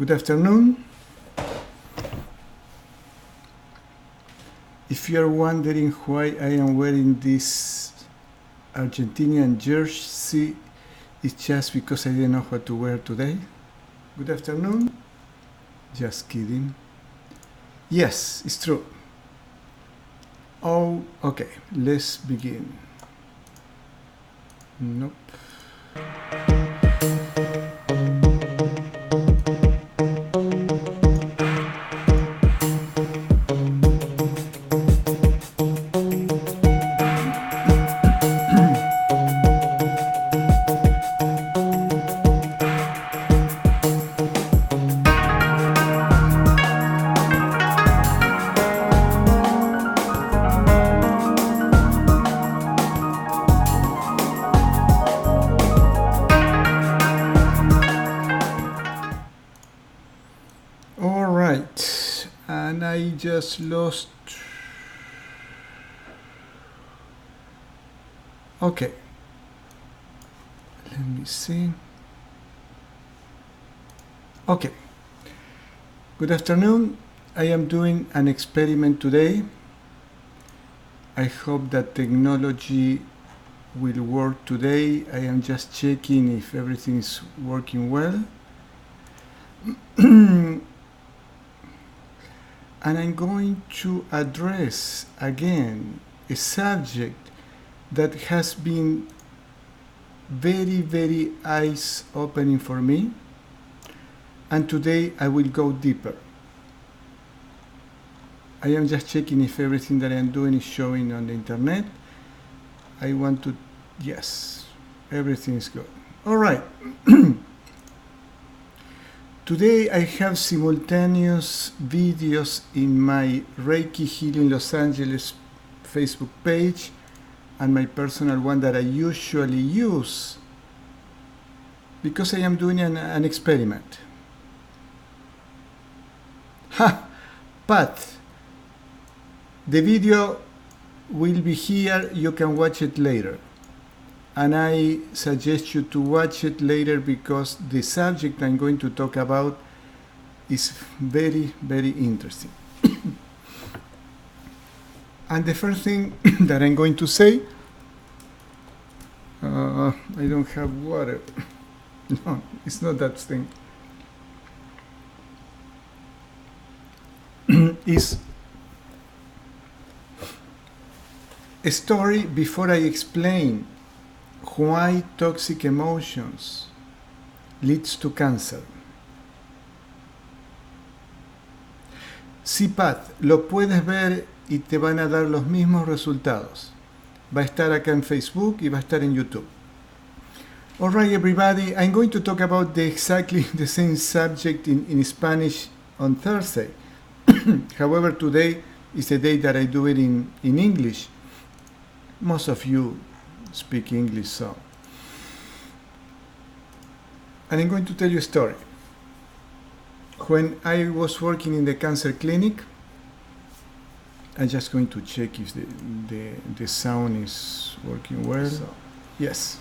Good afternoon. If you are wondering why I am wearing this Argentinian jersey, it's just because I didn't know what to wear today. Good afternoon. Just kidding. Yes, it's true. Oh, okay. Let's begin. Nope. Just lost. Okay, let me see. Okay, good afternoon. I am doing an experiment today. I hope that technology will work today. I am just checking if everything is working well. And I'm going to address again a subject that has been very, very eye-opening for me. And today I will go deeper. I am just checking if everything that I'm doing is showing on the internet. I want to, yes, everything is good. All right. Today I have simultaneous videos in my Reiki Healing Los Angeles Facebook page and my personal one that I usually use because I am doing an experiment. But the video will be here, you can watch it later. And I suggest you to watch it later because the subject I'm going to talk about is very, very interesting. And the first thing that I'm going to say, I don't have water. No, it's not that thing. Is a story before I explain why toxic emotions leads to cancer. Sí, Pat, lo puedes ver y te van a dar los mismos resultados. Va a estar acá en Facebook y va a estar en YouTube. All right, everybody, I'm going to talk about exactly the same subject in Spanish on Thursday. However, today is the day that I do it in English. Most of you speak English, so. And I'm going to tell you a story. When I was working in the cancer clinic, I'm just going to check if the sound is working well. So, yes.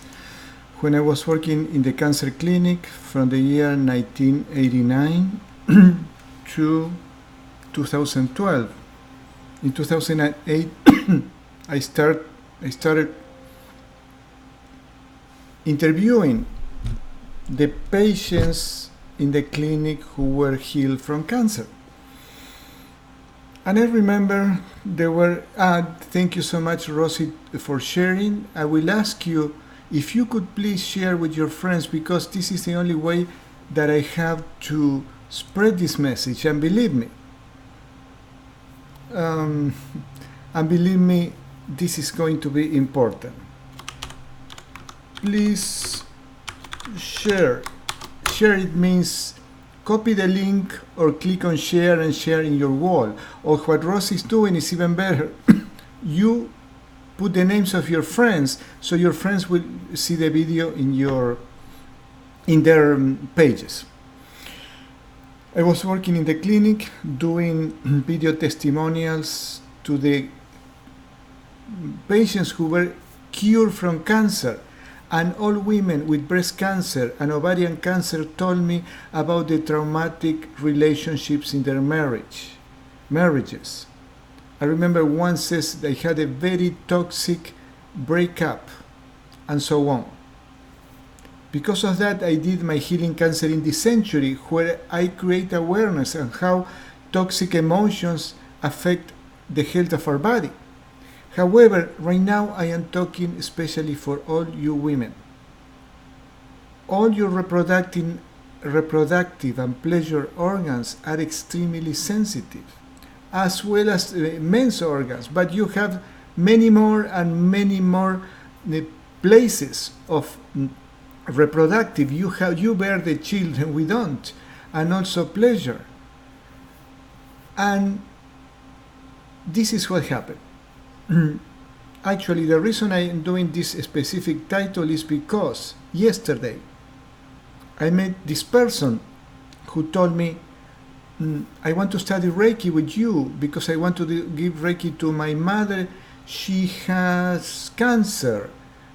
When I was working in the cancer clinic from the year 1989 to 2012. In 2008, I started interviewing the patients in the clinic who were healed from cancer. And I remember there were, thank you so much, Rosie, for sharing. I will ask you if you could please share with your friends because this is the only way that I have to spread this message. And believe me, this is going to be important. Please share. Share, it means copy the link or click on share and share in your wall. Or what Ross is doing is even better. You put the names of your friends so your friends will see the video in their pages. I was working in the clinic doing video testimonials to the patients who were cured from cancer. And all women with breast cancer and ovarian cancer told me about the traumatic relationships in their marriages. I remember one says they had a very toxic breakup and so on. Because of that, I did my Healing Cancer in this Century, where I create awareness on how toxic emotions affect the health of our body. However, right now I am talking especially for all you women. All your reproductive and pleasure organs are extremely sensitive, as well as men's organs, but you have many more places of reproductive. You bear the children, we don't, and also pleasure. And this is what happened. Actually, the reason I am doing this specific title is because yesterday I met this person who told me, I want to study Reiki with you because I want to give Reiki to my mother. She has cancer.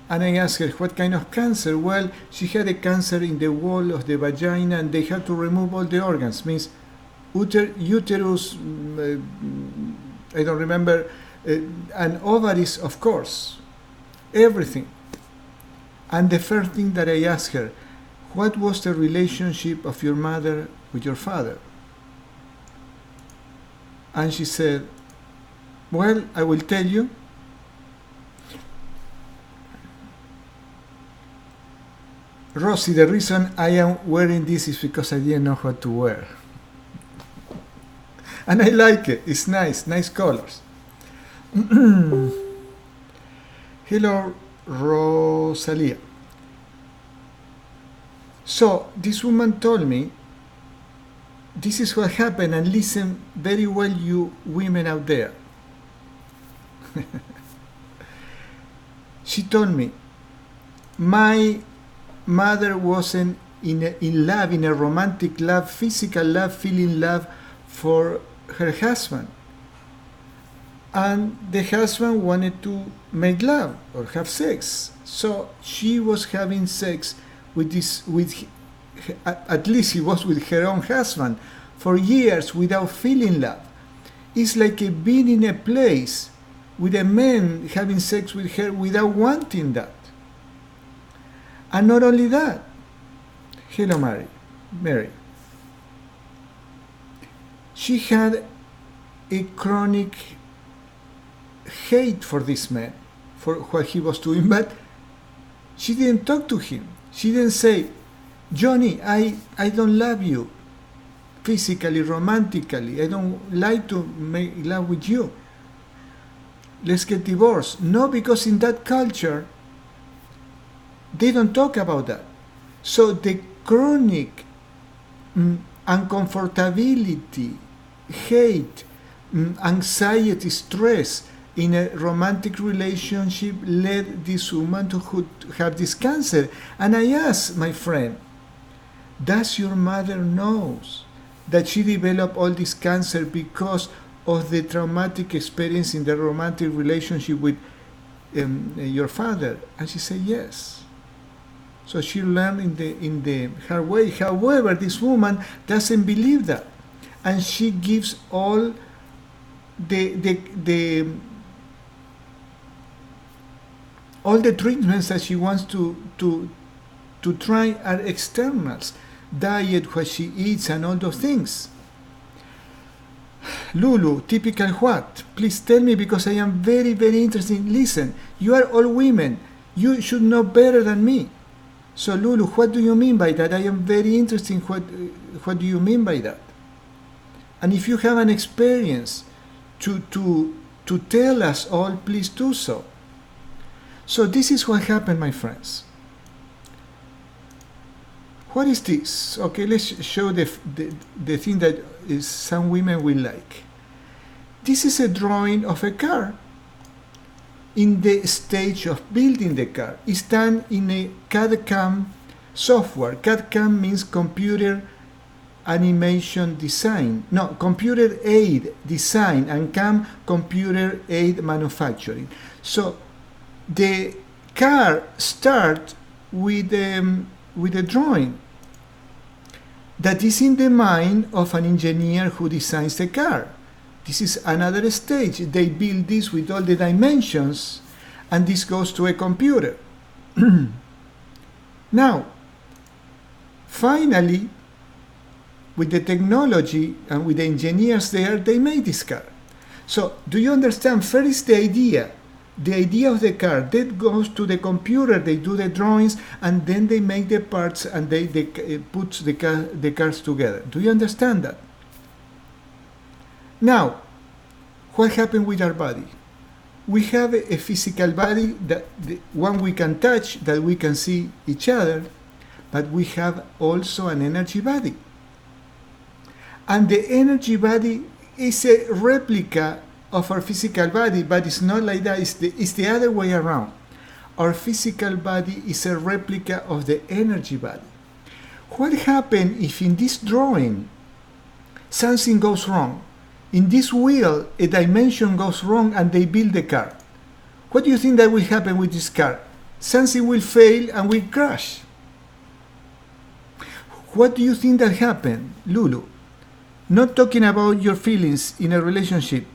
And I asked her, what kind of cancer? Well, she had a cancer in the wall of the vagina and they had to remove all the organs. Means uterus, I don't remember, and ovaries, of course. Everything. And the first thing that I asked her, what was the relationship of your mother with your father? And she said, well, I will tell you. Rosie, the reason I am wearing this is because I didn't know what to wear. And I like it. It's nice colors. Hello, Rosalia. So, this woman told me, this is what happened, and listen very well, you women out there. She told me, my mother wasn't in love, in a romantic love, physical love, feeling love for her husband. And the husband wanted to make love or have sex. So she was having sex at least he was with her own husband for years without feeling love. It's like being in a place with a man having sex with her without wanting that. And not only that, hello Mary. She had a chronic hate for this man, for what he was doing, but she didn't talk to him. She didn't say, Johnny, I don't love you physically, romantically. I don't like to make love with you. Let's get divorced. No, because in that culture, they don't talk about that. So the chronic uncomfortability, hate, anxiety, stress in a romantic relationship led this woman to have this cancer. And I asked my friend, does your mother knows that she developed all this cancer because of the traumatic experience in the romantic relationship with your father? And she said yes. So she learned in the her way. However, this woman doesn't believe that, and she gives all all the treatments that she wants to try are externals, diet, what she eats, and all those things. Lulu, typical what? Please tell me, because I am very, very interested. Listen, you are all women. You should know better than me. So Lulu, what do you mean by that? I am very interested in what do you mean by that? And if you have an experience to tell us all, please do so. So this is what happened, my friends. What is this? Okay, let's show the thing that some women will like. This is a drawing of a car in the stage of building the car. It's done in a CAD/CAM software. CAD/CAM means computer animation design. No, computer aid design, and CAM, computer aid manufacturing. So the car starts with a drawing that is in the mind of an engineer who designs the car. This is another stage. They build this with all the dimensions, and this goes to a computer. Now, finally, with the technology and with the engineers there, they made this car. So, do you understand? First, the idea of the car, that goes to the computer, they do the drawings, and then they make the parts and they put the cars together. Do you understand that? Now, what happened with our body? We have a physical body, that the one we can touch, that we can see each other, but we have also an energy body. And the energy body is a replica of our physical body, but it's not like that. It's the other way around. Our physical body is a replica of the energy body. What happens if in this drawing something goes wrong? In this wheel, a dimension goes wrong and they build the car. What do you think that will happen with this car? Something will fail and will crash. What do you think that happened, Lulu? Not talking about your feelings in a relationship.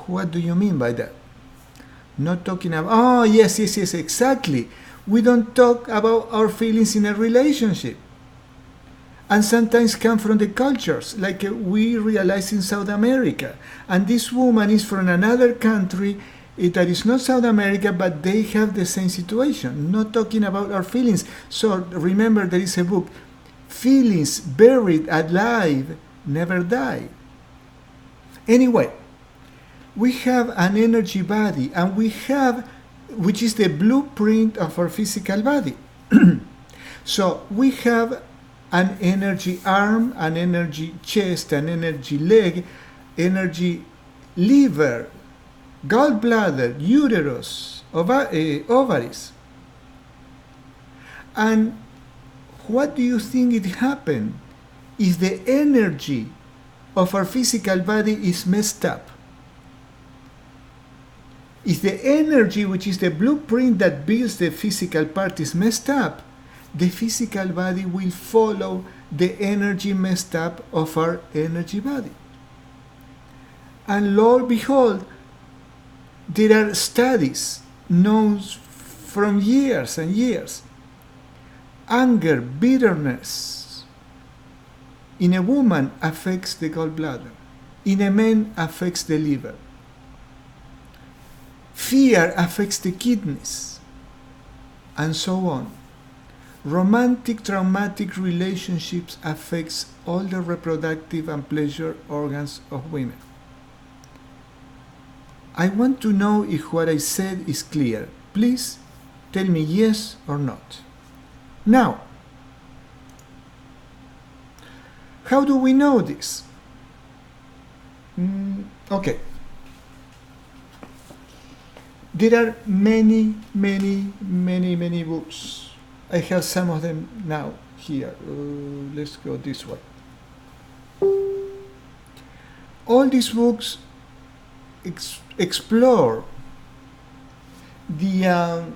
What do you mean by that? Not talking about... Oh, yes, exactly. We don't talk about our feelings in a relationship. And sometimes come from the cultures, like we realize in South America. And this woman is from another country that is not South America, but they have the same situation. Not talking about our feelings. So remember, there is a book, Feelings Buried Alive Never Die. Anyway, we have an energy body, and we have, which is the blueprint of our physical body. So we have an energy arm, an energy chest, an energy leg, energy liver, gallbladder, uterus, ovaries. And what do you think it happened? Is the energy of our physical body is messed up? If the energy, which is the blueprint that builds the physical part, is messed up, the physical body will follow the energy messed up of our energy body. And lo and behold, there are studies known from years and years. Anger, bitterness in a woman affects the gallbladder. In a man affects the liver. Fear affects the kidneys, and so on. Romantic, traumatic relationships affects all the reproductive and pleasure organs of women. I want to know if what I said is clear. Please tell me yes or not. Now, how do we know this? Okay. There are many books. I have some of them now here. Let's go this way. All these books explore the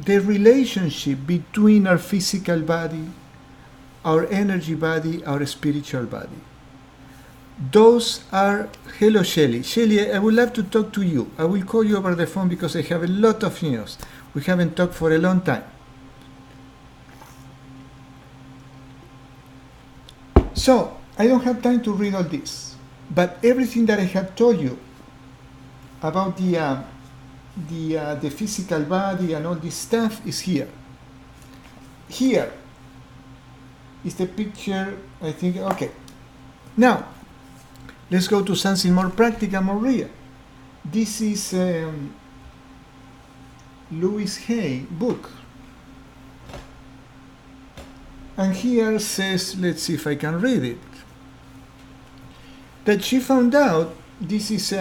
relationship between our physical body, our energy body, our spiritual body. Those are... Hello, Shelly. Shelly, I would love to talk to you. I will call you over the phone because I have a lot of news. We haven't talked for a long time. So, I don't have time to read all this, but everything that I have told you about the physical body and all this stuff is here. Here is the picture, I think. Okay. Now, let's go to something more practical, more real. This is Louise Hay book. And here says, let's see if I can read it, that she found out this is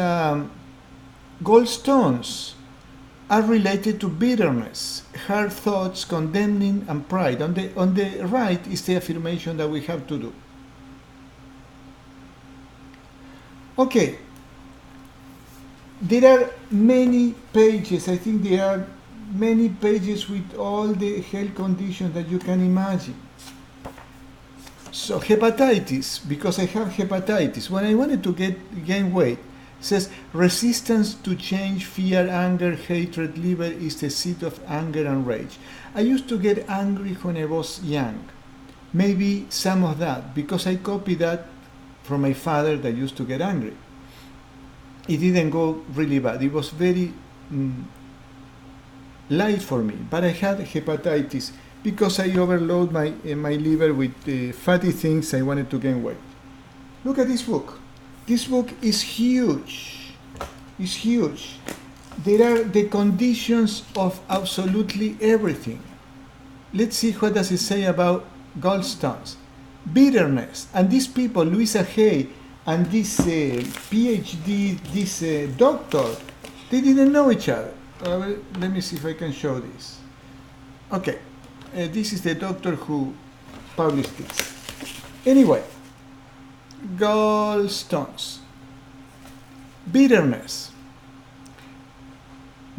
gallstones are related to bitterness, hard thoughts, condemning, and pride. On the right is the affirmation that we have to do. Okay. There are many pages. I think there are many pages with all the health conditions that you can imagine. So hepatitis, because I have hepatitis. When I wanted to gain weight, it says resistance to change, fear, anger, hatred, liver is the seat of anger and rage. I used to get angry when I was young. Maybe some of that, because I copied that from my father that used to get angry. It didn't go really bad. It was very light for me, but I had hepatitis because I overload my liver with fatty things. I wanted to gain weight. Look at this book. This book is huge. It's huge. There are the conditions of absolutely everything. Let's see what does it say about gallstones. Bitterness. And these people, Louisa Hay and this PhD, this doctor, they didn't know each other. Let me see if I can show this. Okay, this is the doctor who published this. Anyway, gallstones. Bitterness.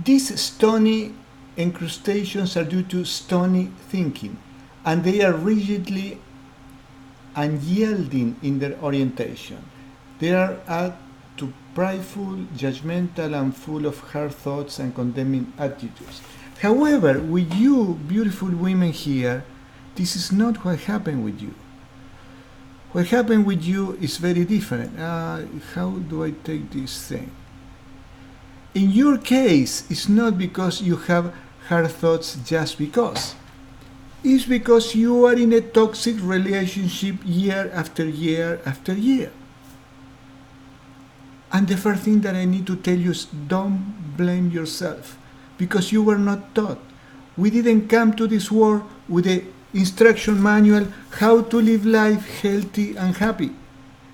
These stony incrustations are due to stony thinking, and they are rigidly unyielding in their orientation. They are apt to prideful, judgmental, and full of hard thoughts and condemning attitudes. However, with you, beautiful women here, this is not what happened with you. What happened with you is very different. How do I take this thing? In your case, it's not because you have hard thoughts just because. It's because you are in a toxic relationship year after year after year. And the first thing that I need to tell you is don't blame yourself, because you were not taught. We didn't come to this world with an instruction manual how to live life healthy and happy.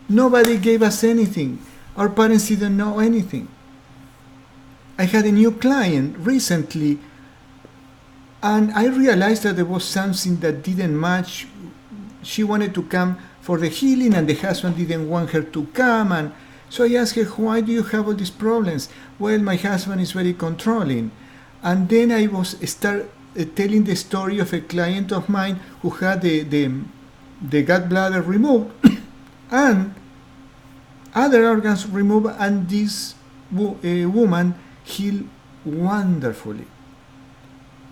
Nobody gave us anything. Our parents didn't know anything. I had a new client recently, and I realized that there was something that didn't match. She wanted to come for the healing, and the husband didn't want her to come. And so I asked her, why do you have all these problems? Well, my husband is very controlling. And then I was telling the story of a client of mine who had the gallbladder removed and other organs removed, and this woman healed wonderfully.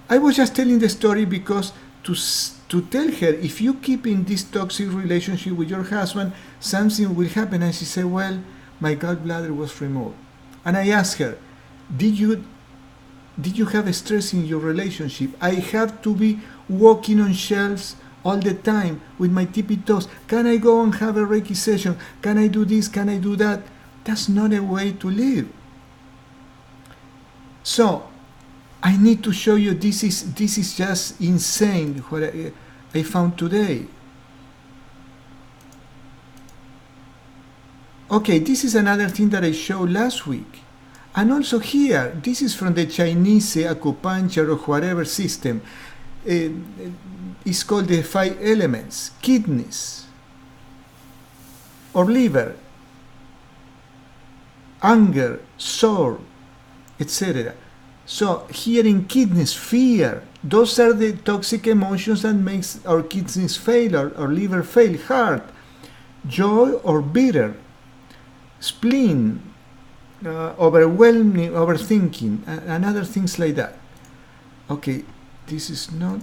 I was just telling the story because to tell her, if you keep in this toxic relationship with your husband, something will happen. And she said, well, my gallbladder was removed. And I asked her, did you have stress in your relationship? I have to be walking on shelves all the time with my tippy toes. Can I go and have a Reiki session? Can I do this? Can I do that? That's not a way to live. So I need to show you, this is just insane what I found today. Okay, this is another thing that I showed last week. And also here, this is from the Chinese acupuncture or whatever system. It's called the 5 elements: kidneys, or liver, anger, soul, etc. So here in kidneys, fear, those are the toxic emotions that makes our kidneys fail or liver fail. Heart, joy or bitter, spleen, overwhelming, overthinking, and other things like that. Okay, this is not...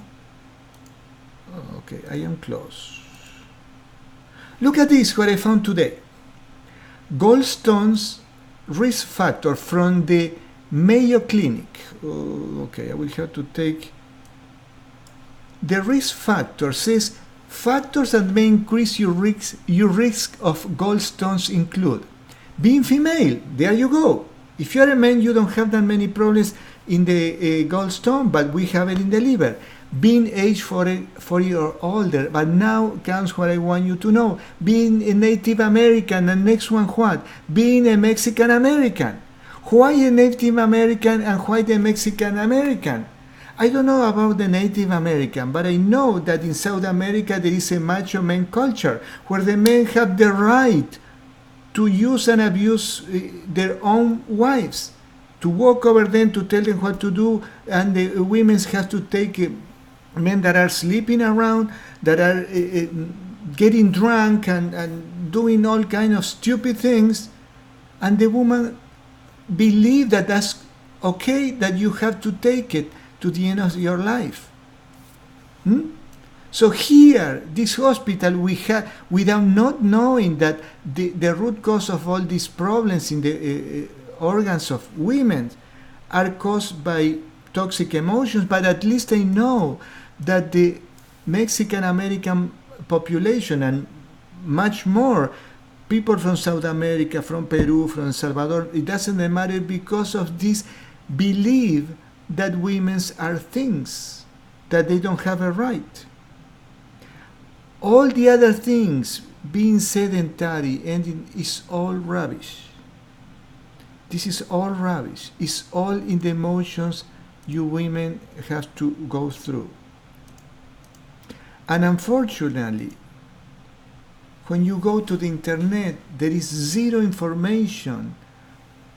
Okay, I am close. Look at this, what I found today. Gallstones risk factor from the Mayo Clinic. Okay, I will have to take... The risk factor says factors that may increase your risk of gallstones include being female. There you go. If you're a man, you don't have that many problems in the gallstone, but we have it in the liver. Being age 40 or older, but now comes what I want you to know. Being a Native American, and next one what? Being a Mexican American. Why a Native American and why the Mexican American? I don't know about the Native American, but I know that in South America there is a macho man culture where the men have the right to use and abuse their own wives, to walk over them, to tell them what to do, and the women have to take men that are sleeping around, that are getting drunk and doing all kind of stupid things, and the woman believe that that's okay, that you have to take it to the end of your life. So here, this hospital, we have, without not knowing that the root cause of all these problems in the organs of women are caused by toxic emotions, but at least they know that the Mexican American population and much more people from South America, from Peru, from El Salvador, it doesn't matter, because of this belief that women are things, that they don't have a right. All the other things, being sedentary, ending, is all rubbish. This is all rubbish. It's all in the emotions you women have to go through. And unfortunately, when you go to the internet, there is zero information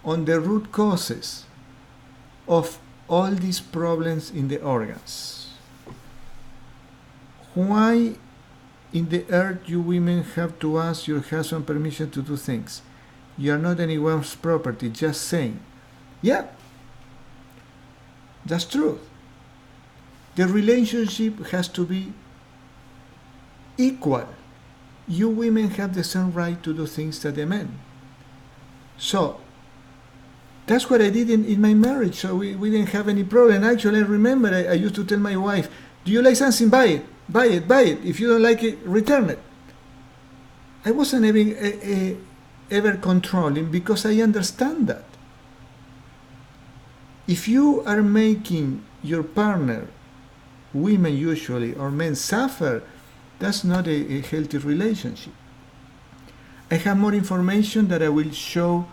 on the root causes of all these problems in the organs. Why in the earth you women have to ask your husband permission to do things? You are not anyone's property, just saying. Yeah, that's true. The relationship has to be equal. You women have the same right to do things that the men. So, that's what I did in my marriage, so we didn't have any problem. Actually, I remember I used to tell my wife, do you like something? Buy it, buy it, buy it. If you don't like it, return it. I wasn't ever controlling, because I understand that. If you are making your partner, women usually, or men, suffer, that's not a healthy relationship. I have more information that I will show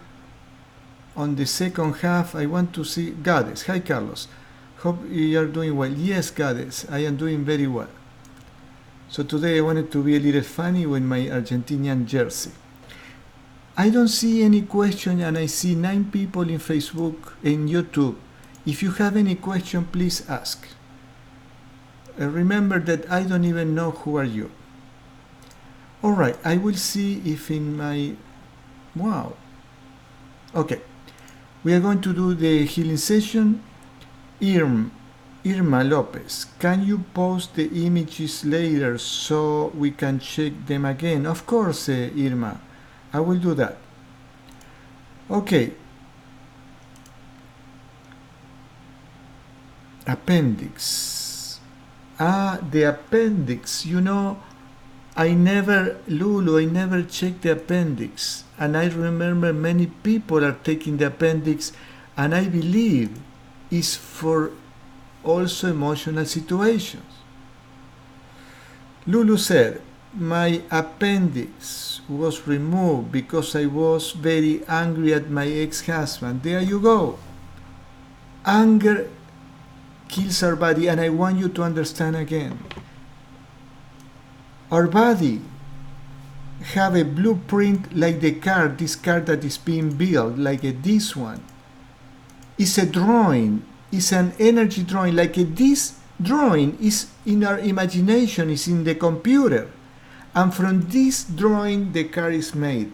on the second half. I want to see Goddess. Hi, Carlos. Hope you are doing well. Yes, Goddess, I am doing very well. So today I wanted to be a little funny with my Argentinian jersey. I don't see any question, and I see 9 people in Facebook and YouTube. If you have any question, please ask. Remember that I don't even know who are you. All right, I will see if in my... Wow. Okay. We are going to do the healing session. Irma Lopez, can you post the images later so we can check them again? Of course, Irma. I will do that. Okay. Appendix. The appendix. You know, Lulu, I never checked the appendix. And I remember many people are taking the appendix, and I believe it's for also emotional situations. Lulu said, my appendix was removed because I was very angry at my ex-husband. There you go. Anger kills our body, and I want you to understand again. Our body have a blueprint like the car, this car that is being built, like this one. It's a drawing, it's an energy drawing, like this drawing is in our imagination, is in the computer. And from this drawing, the car is made.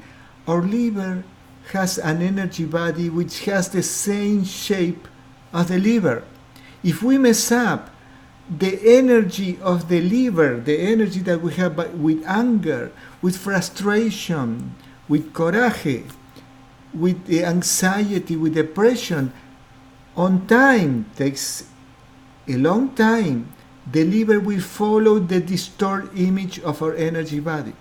Our liver has an energy body which has the same shape as the liver. If we mess up the energy of the liver, the energy that we have with anger, with frustration, with coraje, with anxiety, with depression, on time, takes a long time, the liver will follow the distorted image of our energy body.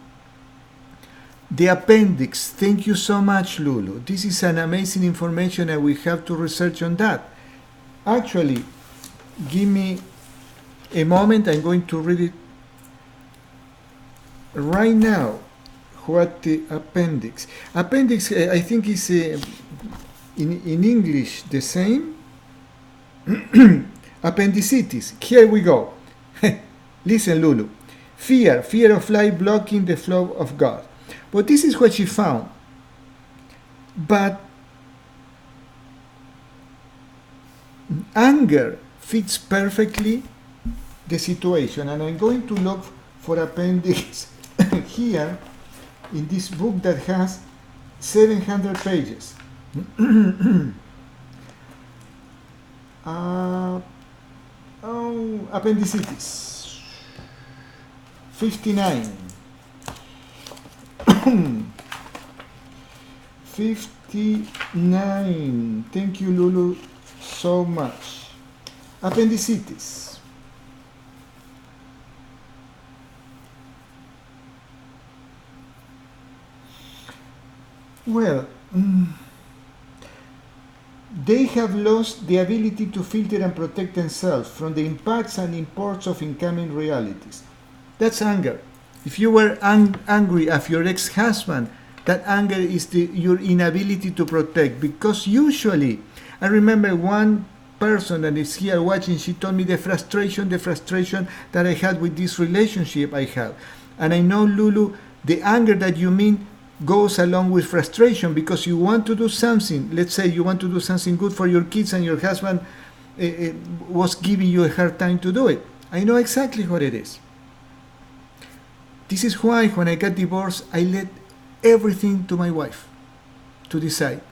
The appendix, thank you so much, Lulu. This is an amazing information, and we have to research on that. Actually, give me a moment, I'm going to read it right now. What the appendix? Appendix, I think is in English the same. Appendicitis. Here we go. Listen, Lulu. Fear of life blocking the flow of God. But this is what she found. But anger fits perfectly the situation, and I'm going to look for appendix here in this book that has 700 pages. Appendicitis 59. 59. Thank you, Lulu, so much. Appendicitis. Well, they have lost the ability to filter and protect themselves from the impacts and imports of incoming realities. That's anger. If you were angry at your ex-husband, that anger is your inability to protect. Because usually, I remember one person that is here watching, she told me the frustration that I had with this relationship I have. And I know, Lulu, the anger that you mean goes along with frustration, because you want to do something. Let's say you want to do something good for your kids and your husband was giving you a hard time to do it. I know exactly what it is. This is why when I got divorced, I let everything to my wife to decide.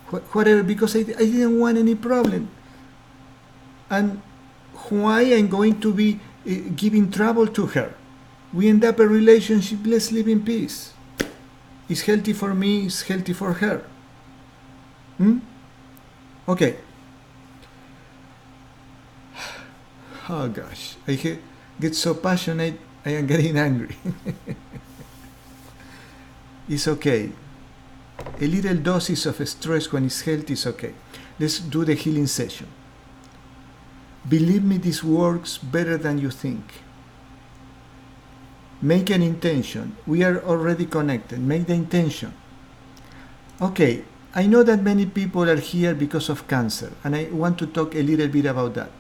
Whatever, because I didn't want any problem. And why I'm going to be giving trouble to her? We end up a relationship, let's live in peace. It's healthy for me, it's healthy for her. Okay. Oh gosh, I get so passionate, I am getting angry. It's okay. A little doses of stress when it's healthy is okay. Let's do the healing session. Believe me, this works better than you think. Make an intention. We are already connected. Make the intention. Okay, I know that many people are here because of cancer, and I want to talk a little bit about that.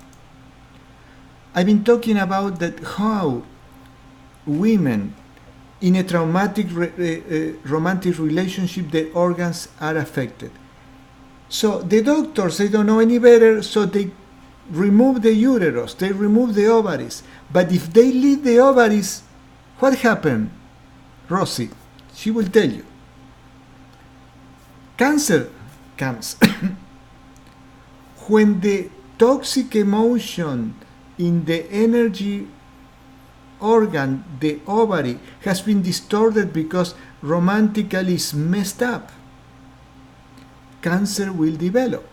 I've been talking about that how women in a traumatic romantic relationship, their organs are affected. So the doctors, they don't know any better, so they remove the uterus, they remove the ovaries. But if they leave the ovaries, what happened? Rosie, she will tell you. Cancer comes when the toxic emotion in the energy organ, the ovary, has been distorted because romantically is messed up. Cancer will develop.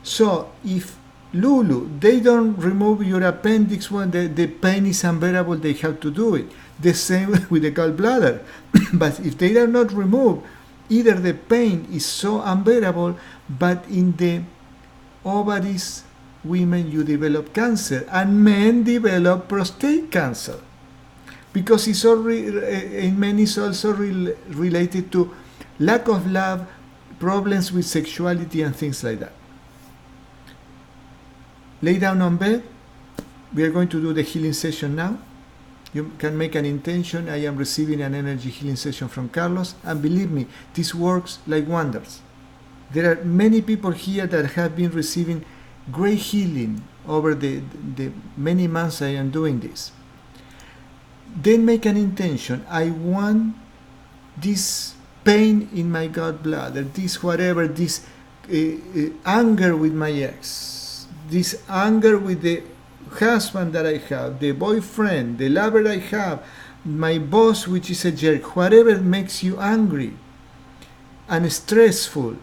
So if Lulu, they don't remove your appendix when the pain is unbearable, they have to do it. The same with the gallbladder. But if they are not removed, either the pain is so unbearable, but in the ovaries, women, you develop cancer, and men develop prostate cancer. Because it's in men it's also related to lack of love, problems with sexuality, and things like that. Lay down on bed. We are going to do the healing session now. You can make an intention. I am receiving an energy healing session from Carlos, and believe me, this works like wonders. There are many people here that have been receiving great healing over the many months I am doing this. Then make an intention. I want this pain in my gallbladder, this whatever, this anger with my ex, this anger with the husband that I have, the boyfriend, the lover I have, my boss which is a jerk, whatever makes you angry and stressful,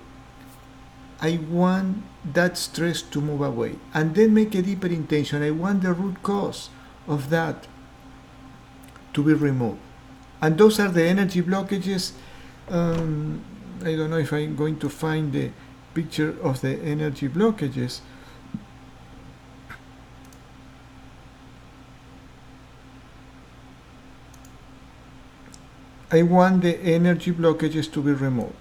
I want that stress to move away. And then make a deeper intention. I want the root cause of that to be removed. And those are the energy blockages. I don't know if I'm going to find the picture of the energy blockages. I want the energy blockages to be removed.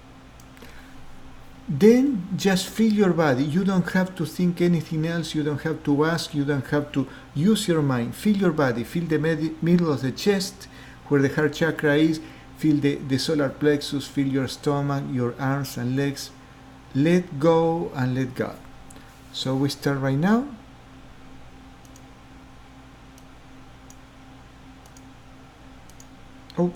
Then just feel your body. You don't have to think anything else. You don't have to ask. You don't have to use your mind. Feel your body. Feel the middle of the chest where the heart chakra is. Feel the solar plexus, feel your stomach, your arms and legs. Let go and let God. So we start right now. Oh.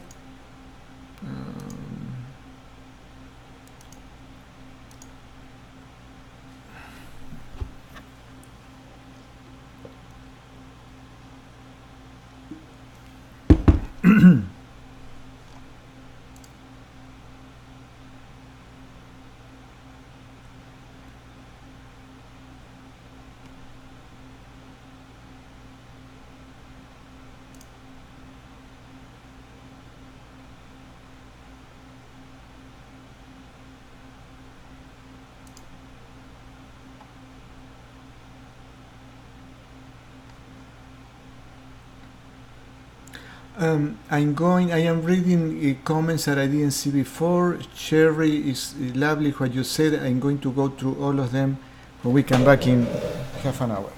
I am reading comments that I didn't see before. Cherry, is lovely what you said. I'm going to go through all of them when we come back in half an hour.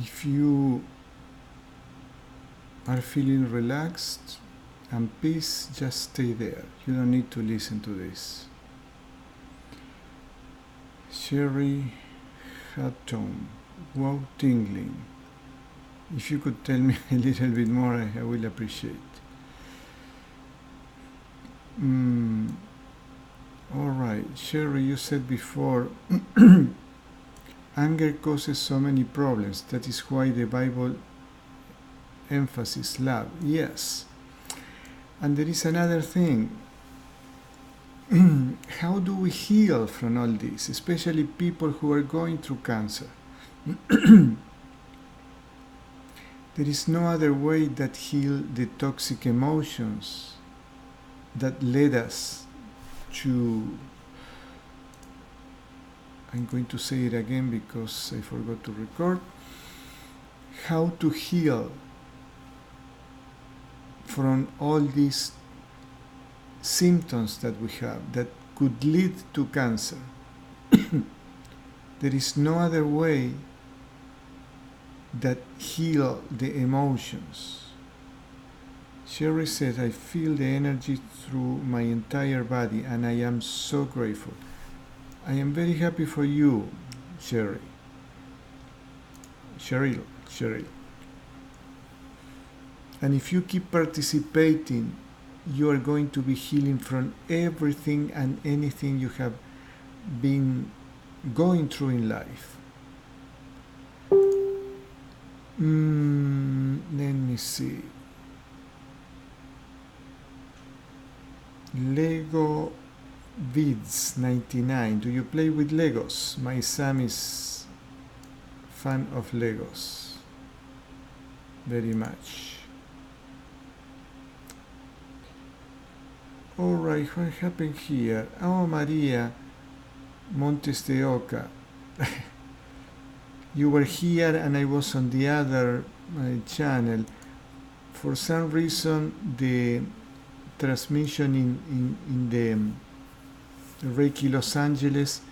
If you are feeling relaxed and peace, just stay there. You don't need to listen to this. Sherry Hatton, wow, tingling. If you could tell me a little bit more, I will appreciate. All right, Sherry, you said before, anger causes so many problems. That is why the Bible emphasizes love. Yes. And there is another thing. How do we heal from all this, especially people who are going through cancer? There is no other way that heal the toxic emotions that led us to, I'm going to say it again because I forgot to record, how to heal from all these symptoms that we have that could lead to cancer. There is no other way that heal the emotions. Sherry says, I feel the energy through my entire body and I am so grateful. I am very happy for you, Sherry. Cheryl. And if you keep participating, you are going to be healing from everything and anything you have been going through in life. Let me see. Lego Vids 99. Do you play with Legos? My son is fan of Legos. Very much. Alright, what happened here? Oh, Maria Montes de Oca. You were here and I was on the other channel. For some reason, the transmission in the Reiki Los Angeles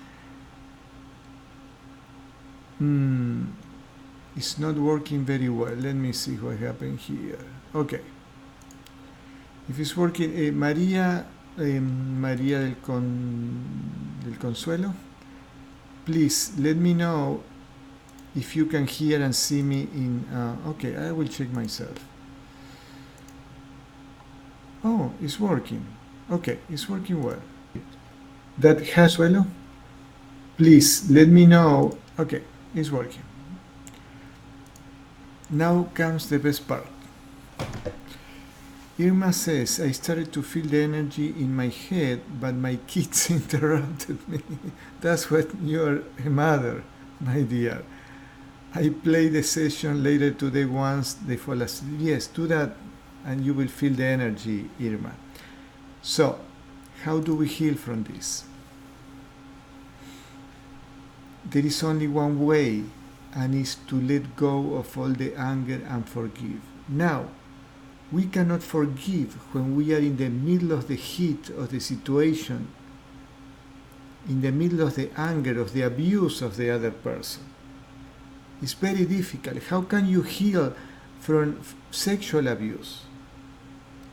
is not working very well. Let me see what happened here. Okay. If it's working, María del Consuelo, please let me know if you can hear and see me in. Okay, I will check myself. Oh, it's working. Okay, it's working well. That has well. Please let me know. Okay, it's working. Now comes the best part. Irma says, I started to feel the energy in my head, but my kids interrupted me. That's what you're a mother, my dear. I play the session later today once they fall asleep. Yes, do that and you will feel the energy, Irma. So, how do we heal from this? There is only one way, and it's to let go of all the anger and forgive. Now, we cannot forgive when we are in the middle of the heat of the situation, in the middle of the anger, of the abuse of the other person. It's very difficult. How can you heal from sexual abuse?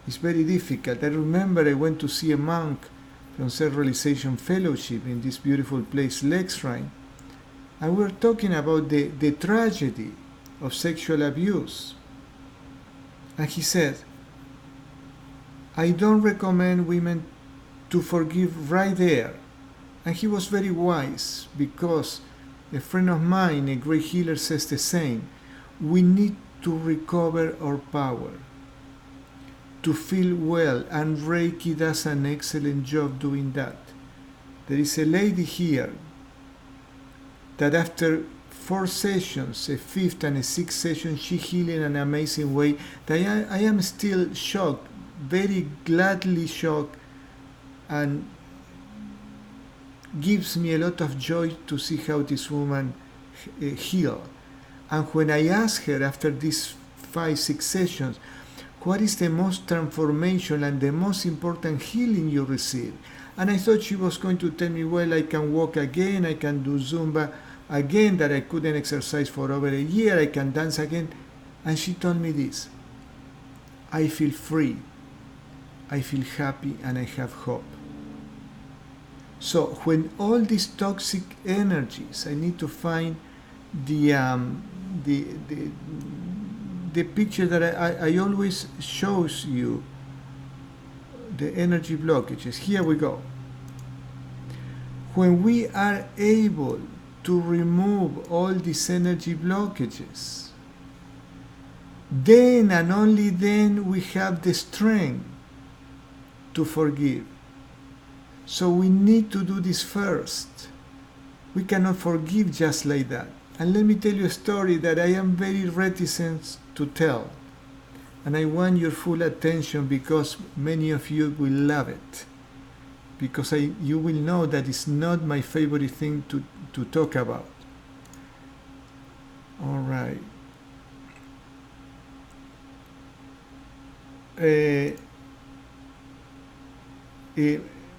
It's very difficult. I remember I went to see a monk from Self-Realization Fellowship in this beautiful place, Lexrine, and we were talking about the tragedy of sexual abuse. And he said, I don't recommend women to forgive right there. And he was very wise, because a friend of mine, a great healer, says the same. We need to recover our power, to feel well, and Reiki does an excellent job doing that. There is a lady here that after 4 sessions, a 5th and a 6th session, she healed in an amazing way. That I am still shocked, very gladly shocked, and gives me a lot of joy to see how this woman healed. And when I asked her after these 5, 6 sessions, what is the most transformation and the most important healing you receive? And I thought she was going to tell me, well, I can walk again, I can do Zumba again, that I couldn't exercise for over a year, I can dance again. And she told me this: I feel free, I feel happy, and I have hope. So when all these toxic energies, I need to find the picture that I always shows you, the energy blockages. Here we go. When we are able to remove all these energy blockages, then and only then we have the strength to forgive. So we need to do this first. We cannot forgive just like that. And let me tell you a story that I am very reticent to tell. And I want your full attention because many of you will love it. Because you will know that it's not my favorite thing to talk about. All right.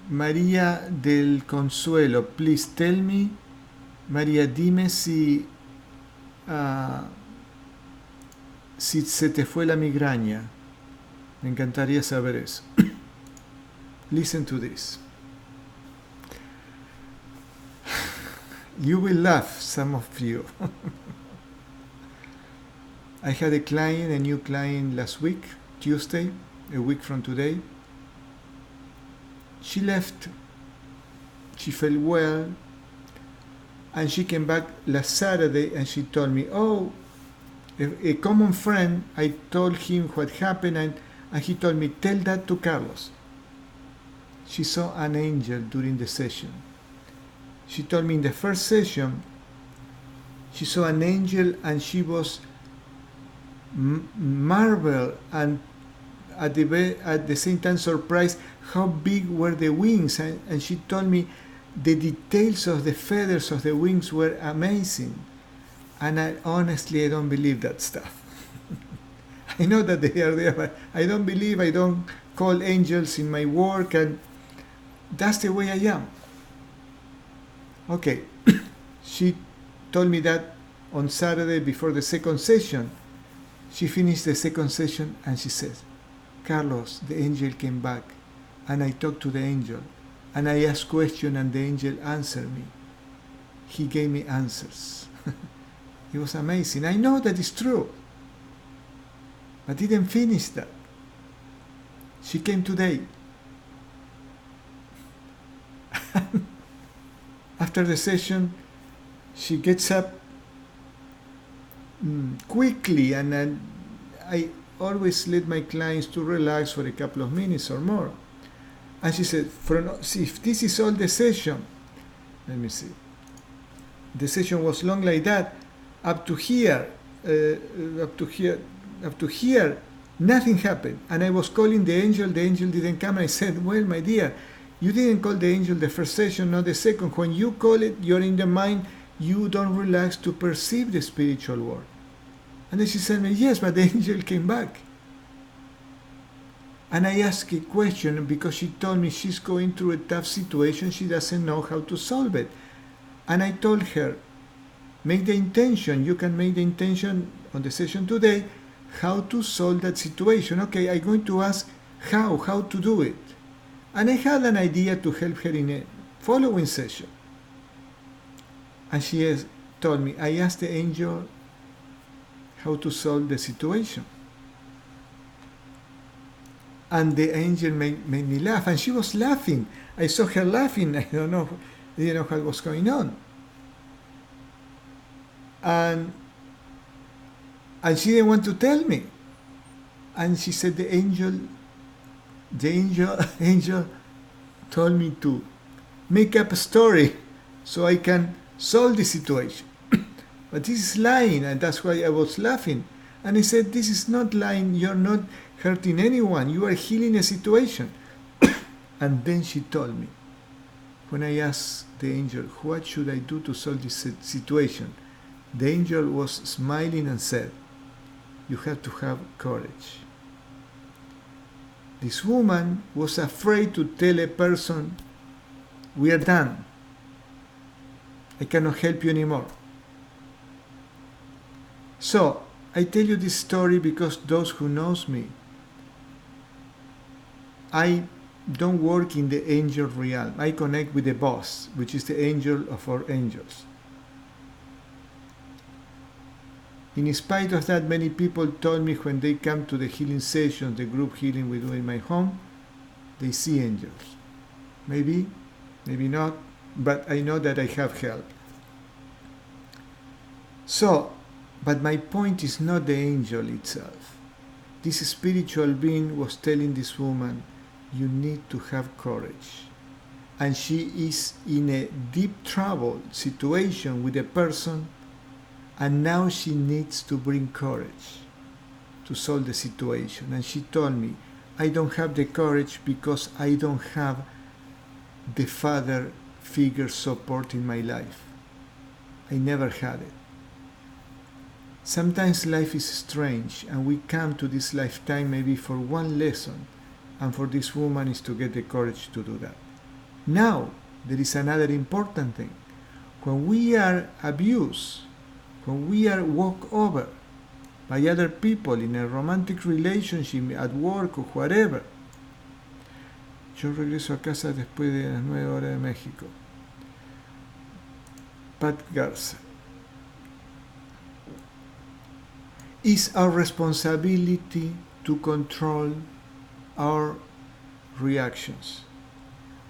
María del Consuelo, please tell me. María, dime si se te fue la migraña. Me encantaría saber eso. Listen to this. You will laugh, some of you. I had a new client last week, Tuesday, a week from today. She left, she felt well, and she came back last Saturday and she told me, oh, a common friend, I told him what happened, and he told me, tell that to Carlos. She saw an angel during the session. She told me in the first session, she saw an angel and she was marveled and at the same time surprised how big were the wings. And she told me the details of the feathers of the wings were amazing. And I don't believe that stuff. I know that they are there, but I don't call angels in my work, and that's the way I am. Okay, she told me that on Saturday before the second session. She finished the second session and she says, Carlos, the angel came back, and I talked to the angel, and I asked questions and the angel answered me. He gave me answers. It was amazing. I know that it's true, but didn't finish that. She came today. After the session, she gets up quickly, and I always let my clients to relax for a couple of minutes or more. And she said, see, if this is all the session, let me see. The session was long like that, up to here, nothing happened. And I was calling the angel didn't come. And I said, well, my dear, you didn't call the angel the first session, not the second. When you call it, you're in the mind, you don't relax to perceive the spiritual world. And then she said me, yes, but the angel came back. And I asked a question because she told me she's going through a tough situation, she doesn't know how to solve it. And I told her, make the intention, you can make the intention on the session today, how to solve that situation. Okay, I'm going to ask how to do it. And I had an idea to help her in a following session. And she told me, I asked the angel how to solve the situation. And the angel made me laugh, and she was laughing. I saw her laughing. I didn't know what was going on. And she didn't want to tell me. And she said the angel told me to make up a story so I can solve the situation. But this is lying, and that's why I was laughing. And I said, this is not lying, you're not hurting anyone, you are healing a situation. And then she told me, when I asked the angel, what should I do to solve this situation? The angel was smiling and said, you have to have courage. This woman was afraid to tell a person, we are done. I cannot help you anymore. So, I tell you this story because those who knows me, I don't work in the angel realm. I connect with the boss, which is the angel of our angels. In spite of that, many people told me when they come to the healing sessions, the group healing we do in my home, they see angels. Maybe, maybe not, but I know that I have help. So, but my point is not the angel itself. This spiritual being was telling this woman, you need to have courage. And she is in a deep trouble situation with a person, and now she needs to bring courage to solve the situation. And she told me, I don't have the courage because I don't have the father figure support in my life. I never had it. Sometimes life is strange, and we come to this lifetime maybe for one lesson, and for this woman is to get the courage to do that. Now, there is another important thing. When we are abused, when we are walked over by other people in a romantic relationship, at work or whatever, yo regreso a casa después de las 9 horas de México. Pat Garza. It's our responsibility to control our reactions.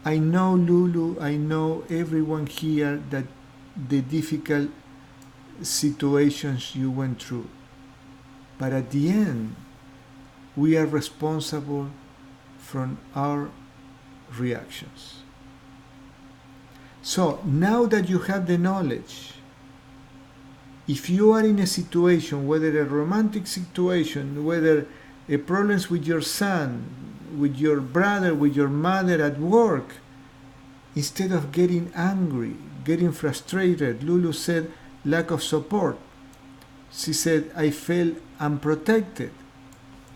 I know, Lulu, I know everyone here that the difficult situations you went through. But at the end, we are responsible from our reactions. So now that you have the knowledge, if you are in a situation, whether a romantic situation, whether a problems with your son, with your brother, with your mother at work, instead of getting angry, getting frustrated, Lulu said lack of support. She said, I felt unprotected.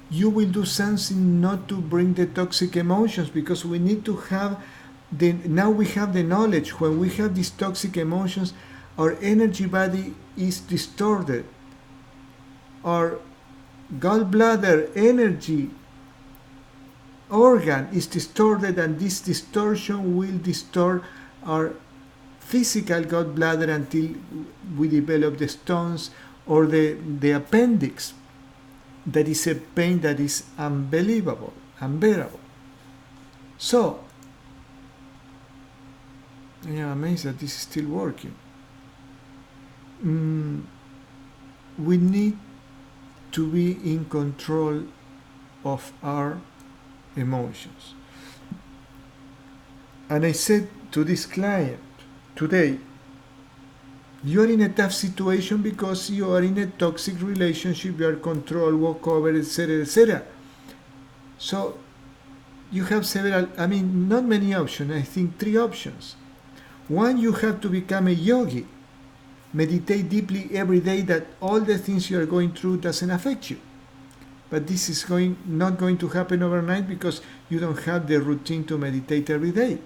You will do something not to bring the toxic emotions, because we need to have now we have the knowledge. When we have these toxic emotions, our energy body is distorted. Our gallbladder energy organ is distorted, and this distortion will distort our physical gallbladder until we develop the stones or the appendix. That is a pain that is unbelievable, unbearable. So, I am amazed that this is still working. We need to be in control of our emotions. And I said to this client today, you are in a tough situation because you are in a toxic relationship, you are controlled, walkover, etc., etc. So you have several, not many options, I think 3 options. One, you have to become a yogi. Meditate deeply every day that all the things you are going through doesn't affect you. But this is not going to happen overnight because you don't have the routine to meditate every day.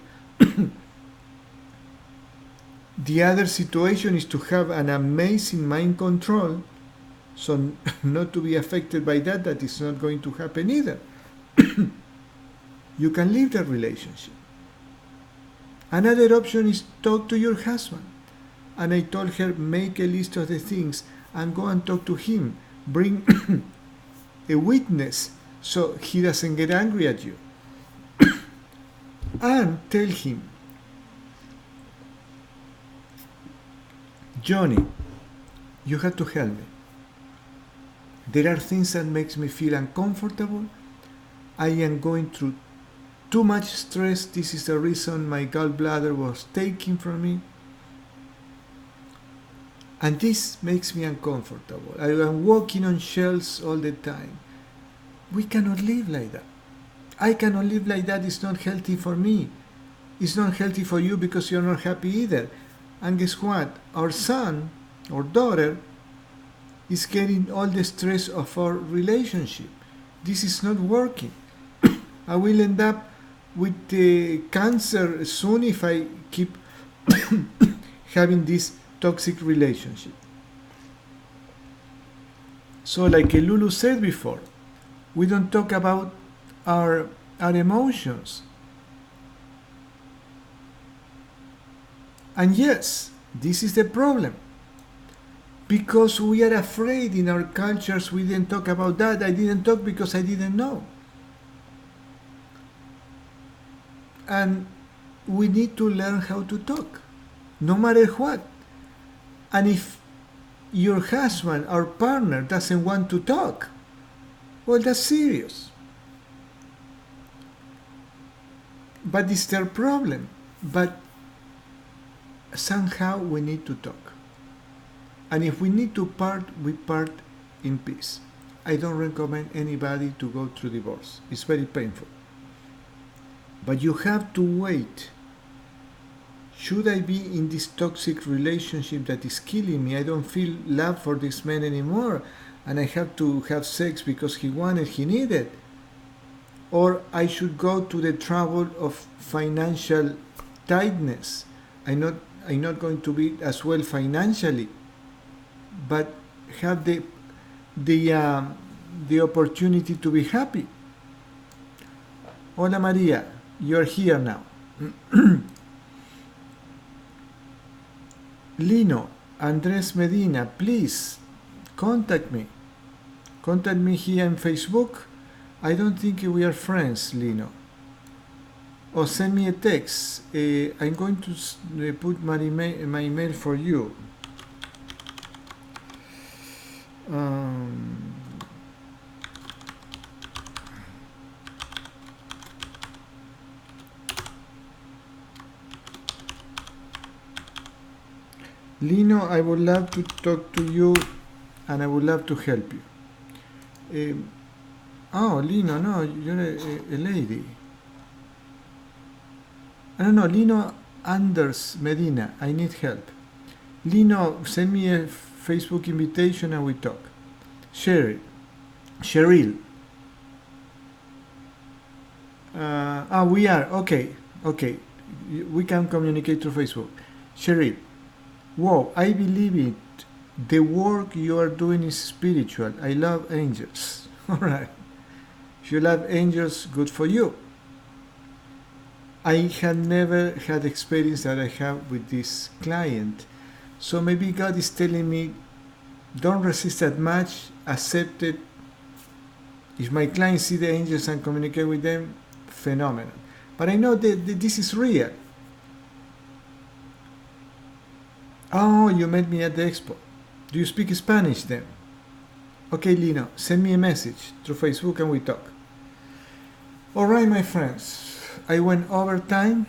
The other situation is to have an amazing mind control, so not to be affected by that. That is not going to happen either. You can leave the relationship. Another option is talk to your husband. And I told her, make a list of the things and go and talk to him. Bring a witness so he doesn't get angry at you. And tell him, Johnny, you have to help me. There are things that makes me feel uncomfortable. I am going through too much stress. This is the reason my gallbladder was taken from me. And this makes me uncomfortable. I am walking on shells all the time. We cannot live like that. I cannot live like that. It's not healthy for me. It's not healthy for you because you're not happy either. And guess what? Our son or daughter is getting all the stress of our relationship. This is not working. I will end up with cancer soon if I keep having this toxic relationship. So, like Lulu said before, we don't talk about our emotions. And yes, this is the problem. Because we are afraid in our cultures, we didn't talk about that. I didn't talk because I didn't know. And we need to learn how to talk, no matter what. And if your husband or partner doesn't want to talk, well, that's serious. But it's their problem. But somehow we need to talk. And if we need to part, we part in peace. I don't recommend anybody to go through divorce. It's very painful. But you have to wait. Should I be in this toxic relationship that is killing me? I don't feel love for this man anymore, and I have to have sex because he wanted, he needed. Or I should go to the trouble of financial tightness. I'm not going to be as well financially, but have the opportunity to be happy. Hola Maria, you're here now. Lino, Andres Medina, please contact me. Contact me here on Facebook. I don't think we are friends, Lino. Or send me a text. I'm going to put my email for you. Lino, I would love to talk to you and I would love to help you. Oh, Lino, no, you're a lady. I don't know, Lino Anders Medina, I need help. Lino, send me a Facebook invitation and we talk. Cheryl. We are, okay. We can communicate through Facebook. Cheryl. Wow, I believe it. The work you are doing is spiritual. I love angels. All right. If you love angels, good for you. I had never had experience that I have with this client. So maybe God is telling me, don't resist that much, accept it. If my clients see the angels and communicate with them, phenomenal. But I know that this is real. Oh, you met me at the expo. Do you speak Spanish then? Okay, Lino, send me a message through Facebook and we talk. All right, my friends. I went overtime.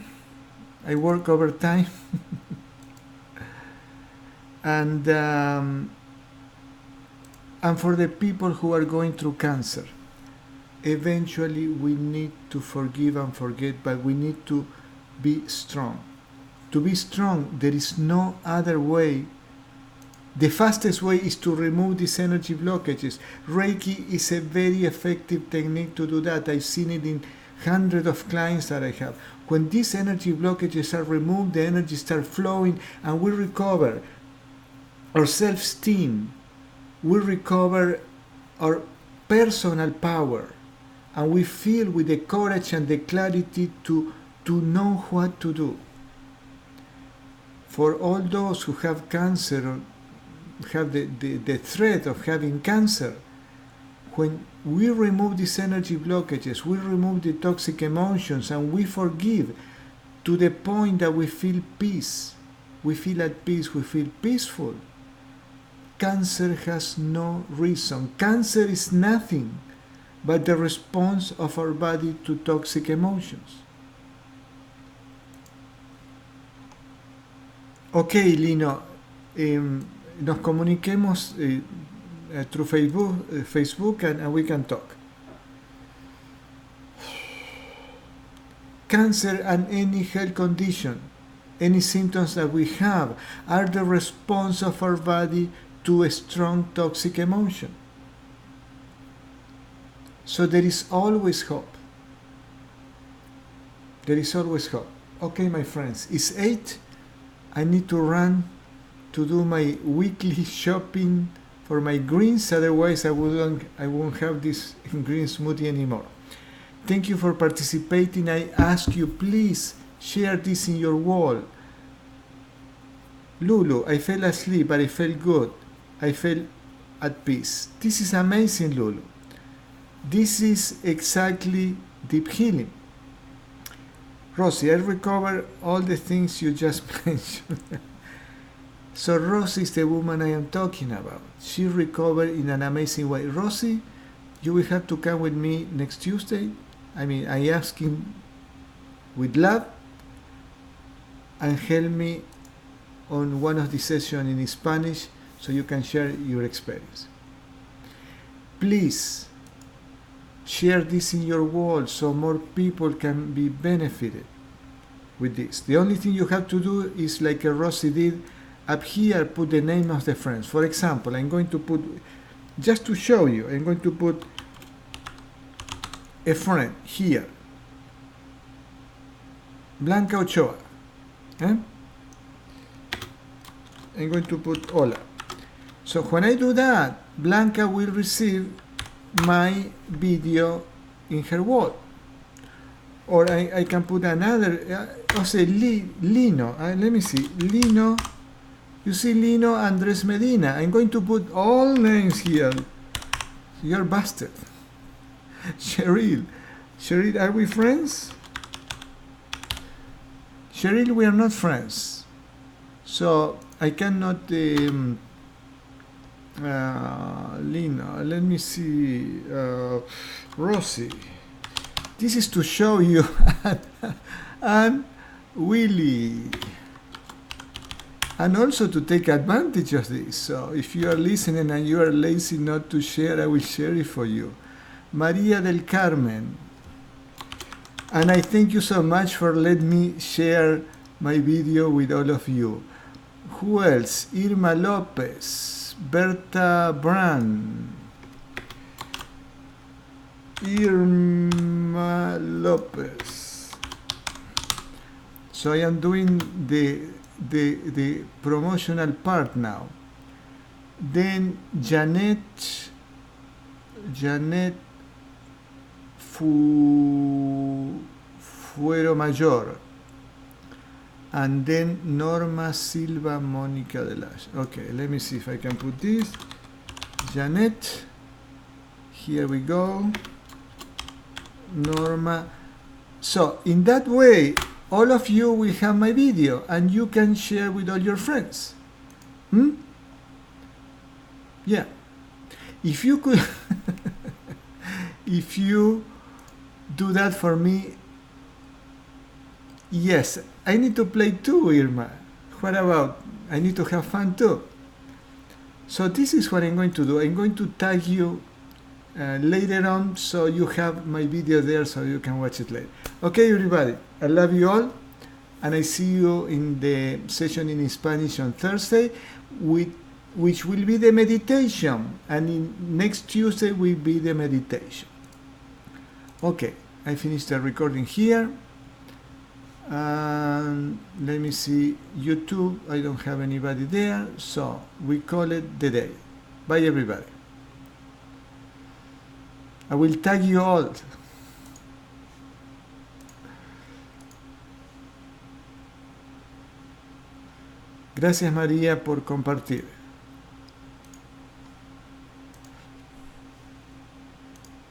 I work overtime. And for the people who are going through cancer, eventually we need to forgive and forget, but we need to be strong. To be strong, there is no other way. The fastest way is to remove these energy blockages. Reiki is a very effective technique to do that. I've seen it in hundreds of clients that I have. When these energy blockages are removed, the energy starts flowing and we recover our self-esteem. We recover our personal power. And we feel with the courage and the clarity to know what to do. For all those who have cancer or have the threat of having cancer, when we remove these energy blockages, we remove the toxic emotions and we forgive to the point that we feel peace, we feel at peace, we feel peaceful. Cancer has no reason. Cancer is nothing but the response of our body to toxic emotions. Okay, Lino, nos comuniquemos through Facebook and we can talk. Cancer and any health condition, any symptoms that we have are the response of our body to a strong toxic emotion. So there is always hope. There is always hope. Okay, my friends, it's 8. I need to run to do my weekly shopping for my greens, otherwise I won't have this green smoothie anymore. Thank you for participating. I ask you, please share this in your wall. Lulu, I fell asleep, but I felt good. I felt at peace. This is amazing, Lulu. This is exactly deep healing. Rosie, I recover all the things you just mentioned. So Rosie is the woman I am talking about. She recovered in an amazing way. Rosie, you will have to come with me next Tuesday. I ask him with love and help me on one of the sessions in Spanish so you can share your experience. Please share this in your wall so more people can be benefited with this. The only thing you have to do is like Rosie did, up here put the name of the friends. For example, I'm going to put, just to show you, I'm going to put a friend here, Blanca Ochoa. I'm going to put Hola. So when I do that, Blanca will receive my video in her wall. Or I can put another, Lino, let me see, Lino, you see Lino Andres Medina. I'm going to put all names here. You're busted. Cheryl, are we friends? Cheryl, we are not friends. So I cannot, Lino, let me see, Rosie. This is to show you, and Willie. And also to take advantage of this. So if you are listening and you are lazy not to share, I will share it for you. Maria del Carmen. And I thank you so much for letting me share my video with all of you. Who else? Irma Lopez, Berta Brand, Irma Lopez. So I am doing the promotional part now. Then Janet Fuero Mayor, and then Norma Silva Mónica de Lash. Okay, let me see if I can put this. Janet, here we go. Norma. So in that way, all of you will have my video and you can share with all your friends. Yeah. If you could, if you do that for me, yes, I need to play too, Irma. What about, I need to have fun too. So this is what I'm going to do. I'm going to tag you later on so you have my video there so you can watch it later. Okay, everybody, I love you all, and I see you in the session in Spanish on Thursday, which will be the meditation, and next Tuesday will be the meditation. Okay, I finished the recording here. And let me see, YouTube, I don't have anybody there, so we call it the day. Bye, everybody. I will tag you all. Gracias, María, por compartir.